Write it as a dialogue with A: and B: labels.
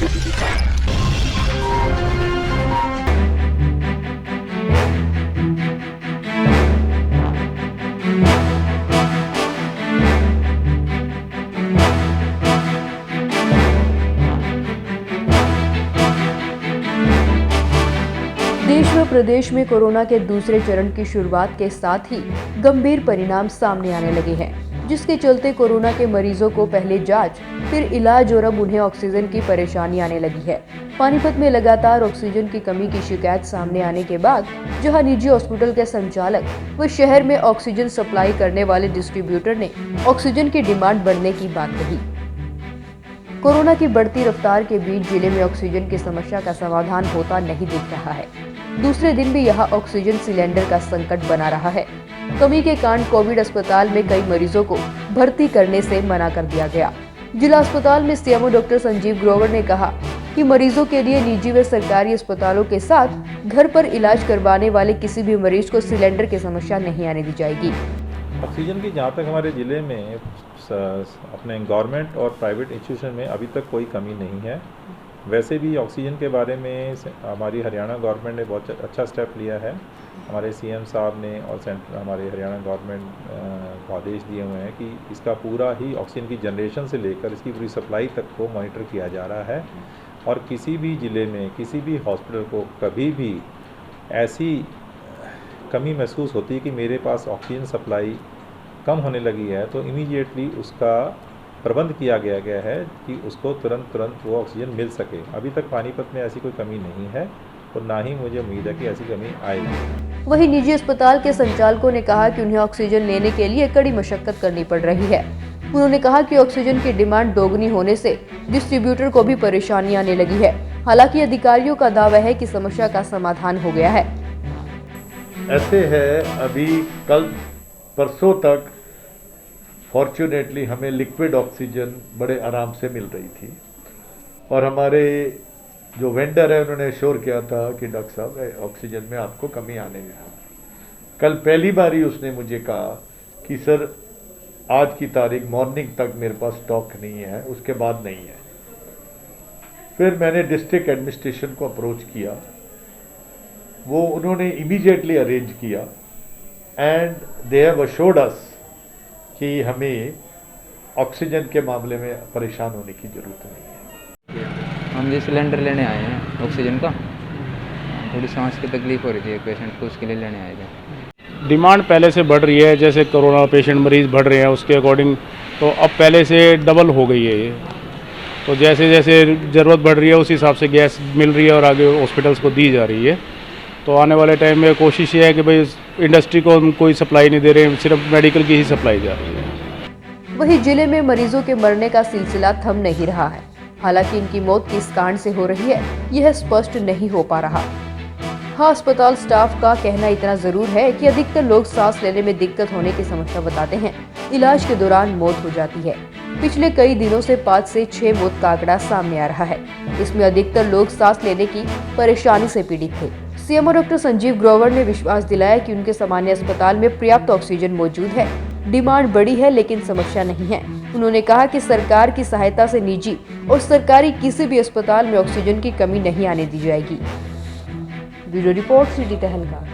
A: देश व प्रदेश में कोरोना के दूसरे चरण की शुरुआत के साथ ही गंभीर परिणाम सामने आने लगे हैं, जिसके चलते कोरोना के मरीजों को पहले जांच, फिर इलाज और अब उन्हें ऑक्सीजन की परेशानी आने लगी है। पानीपत में लगातार ऑक्सीजन की कमी की शिकायत सामने आने के बाद जहां निजी हॉस्पिटल के संचालक व शहर में ऑक्सीजन सप्लाई करने वाले डिस्ट्रीब्यूटर ने ऑक्सीजन की डिमांड बढ़ने की बात कही। कोरोना की बढ़ती रफ्तार के बीच जिले में ऑक्सीजन की समस्या का समाधान होता नहीं दिख रहा है। दूसरे दिन भी यहाँ ऑक्सीजन सिलेंडर का संकट बना रहा है। कमी के कारण कोविड अस्पताल में कई मरीजों को भर्ती करने से मना कर दिया गया। जिला अस्पताल में सीएमओ डॉक्टर संजीव ग्रोवर ने कहा कि मरीजों के लिए निजी व सरकारी अस्पतालों के साथ घर पर इलाज करवाने वाले किसी भी मरीज को सिलेंडर की समस्या नहीं आने दी जाएगी।
B: ऑक्सीजन की जहाँ तक हमारे ज़िले में अपने गवर्नमेंट और प्राइवेट इंस्टीट्यूशन में अभी तक कोई कमी नहीं है। वैसे भी ऑक्सीजन के बारे में हमारी हरियाणा गवर्नमेंट ने बहुत अच्छा स्टेप लिया है। हमारे सीएम साहब ने और हमारे हरियाणा गवर्नमेंट को आदेश दिए हुए हैं कि इसका पूरा ही ऑक्सीजन की जनरेशन से लेकर इसकी पूरी सप्लाई तक को मॉनिटर किया जा रहा है। और किसी भी ज़िले में किसी भी हॉस्पिटल को कभी भी ऐसी कमी महसूस होती है कि मेरे पास ऑक्सीजन सप्लाई कम होने लगी है, तो इमीडिएटली उसका प्रबंध किया गया है कि उसको तुरंत वो ऑक्सीजन मिल सके। अभी तक पानीपत में ऐसी कोई कमी नहीं है और ना ही मुझे उम्मीद है कि ऐसी कमी आएगी।
A: वहीं निजी अस्पताल के संचालकों ने कहा कि उन्हें ऑक्सीजन लेने के लिए कड़ी मशक्कत करनी पड़ रही है। उन्होंने कहा कि ऑक्सीजन की डिमांड दोगुनी होने से डिस्ट्रीब्यूटर को भी परेशानी आने लगी है। हालांकि अधिकारियों का दावा है कि समस्या का समाधान हो गया है।
C: ऐसे है, अभी कल परसों तक फॉर्चुनेटली हमें लिक्विड ऑक्सीजन बड़े आराम से मिल रही थी और हमारे जो वेंडर है उन्होंने श्योर किया था कि डॉक्टर साहब ऑक्सीजन में आपको कमी आने है। कल पहली बार ही उसने मुझे कहा कि सर आज की तारीख मॉर्निंग तक मेरे पास स्टॉक नहीं है, उसके बाद नहीं है। फिर मैंने डिस्ट्रिक्ट एडमिनिस्ट्रेशन को अप्रोच किया, वो उन्होंने इमीडिएटली अरेंज किया एंड दे हैव अश्योर्ड अस कि हमें ऑक्सीजन के मामले में परेशान होने की ज़रूरत नहीं है।
D: हम जी सिलेंडर लेने आए हैं ऑक्सीजन का। थोड़ी सांस की तकलीफ हो रही थी पेशेंट को, उसके लिए लेने आए थे।
E: डिमांड पहले से बढ़ रही है, जैसे कोरोना पेशेंट मरीज़ बढ़ रहे हैं उसके अकॉर्डिंग, तो अब पहले से डबल हो गई है ये। तो जैसे जैसे ज़रूरत बढ़ रही है उस हिसाब से गैस मिल रही है और आगे हॉस्पिटल्स को दी जा रही है। तो आने वाले टाइम में कोशिश ये है कि भाई इंडस्ट्री को हम कोई सप्लाई नहीं दे रहे हैं, सिर्फ मेडिकल की ही सप्लाई जा रही है।
A: वहीं जिले में मरीजों के मरने का सिलसिला थम नहीं रहा है। हालांकि इनकी मौत किस कारण से हो रही है यह स्पष्ट नहीं हो पा रहा। हाँ, अस्पताल स्टाफ का कहना इतना जरूर है कि अधिकतर लोग सांस लेने में दिक्कत होने की समस्या बताते हैं। इलाज के दौरान मौत हो जाती है। पिछले कई दिनों से 5 से 6 मौत का आंकड़ा सामने आ रहा है। इसमें अधिकतर लोग सांस लेने की परेशानी से पीड़ित थे। सीएमओ डॉक्टर संजीव ग्रोवर ने विश्वास दिलाया कि उनके सामान्य अस्पताल में पर्याप्त ऑक्सीजन मौजूद है। डिमांड बड़ी है लेकिन समस्या नहीं है। उन्होंने कहा कि सरकार की सहायता से निजी और सरकारी किसी भी अस्पताल में ऑक्सीजन की कमी नहीं आने दी जाएगी। ब्यूरो रिपोर्ट, सिटी तहलका।